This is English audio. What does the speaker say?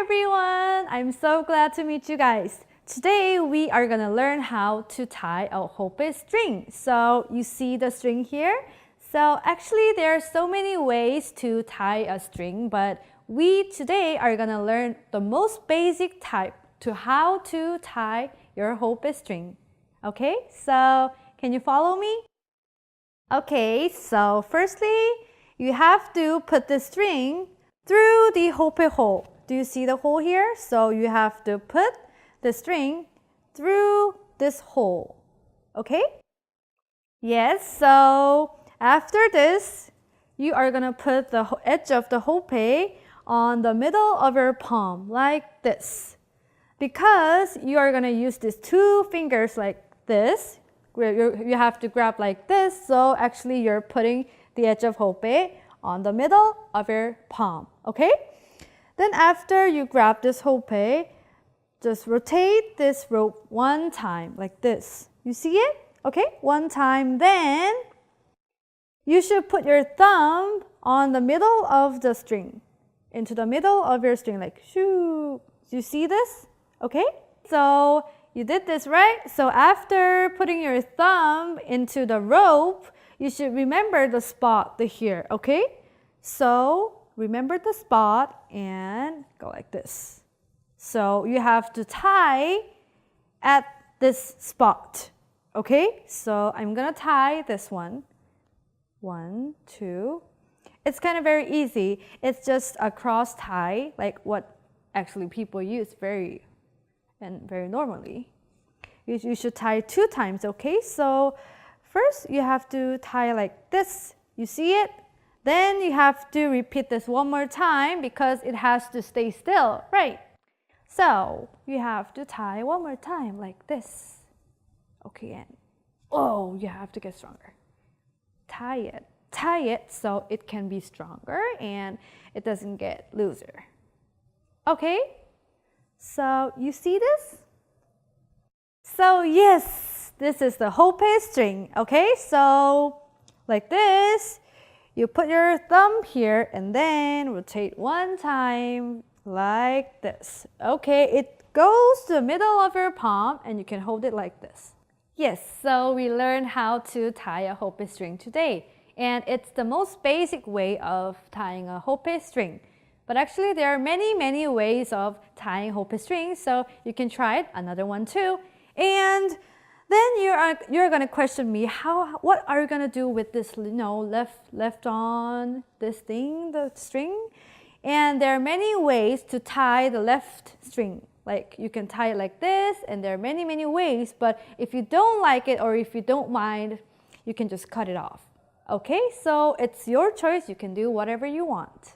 everyone! I'm so glad to meet you guys. Today we are gonna learn how to tie a Hopae string. So you see the string here? So actually there are so many ways to tie a string, but we today are gonna learn the most basic type to how to tie your Hopae string. Okay, so can you follow me? Okay, so firstly, you have to put the string through the Hopae hole. Do you see the hole here? So you have to put the string through this hole. Okay? Yes, so after this, you are going to put the edge of the Hopae on the middle of your palm like this. Because you are going to use these two fingers like this, where you have to grab like this, so actually you're putting the edge of Hopae on the middle of your palm, okay? Then after you grab this Hopae, just rotate this rope one time like this. You see it? Okay, one time. Then you should put your thumb on the middle of the string, into the middle of your string, like shoo. You see this? Okay, so you did this, right? So after putting your thumb into the rope, you should remember the spot here, okay? So remember the spot and go like this. So you have to tie at this spot, okay? So I'm gonna tie this one. 1, 2. It's kind of very easy. It's just a cross tie, like what actually people use very normally. You should tie 2 times, okay? So first you have to tie like this. You see it? Then you have to repeat this one more time because it has to stay still, right? So you have to tie one more time like this. Okay, and oh, you have to get stronger. Tie it so it can be stronger and it doesn't get looser. Okay? So you see this? So yes, this is the Hopae string, okay? So like this. You put your thumb here and then rotate one time like this. Okay, it goes to the middle of your palm and you can hold it like this. Yes, so we learned how to tie a Hopae string today. And it's the most basic way of tying a Hopae string. But actually there are many ways of tying Hopae strings, so you can try it, another one too. And then you're gonna question me, what are you gonna do with this, left on this thing, the string? And there are many ways to tie the left string. Like you can tie it like this, and there are many ways, but if you don't like it or if you don't mind, you can just cut it off. Okay, so it's your choice, you can do whatever you want.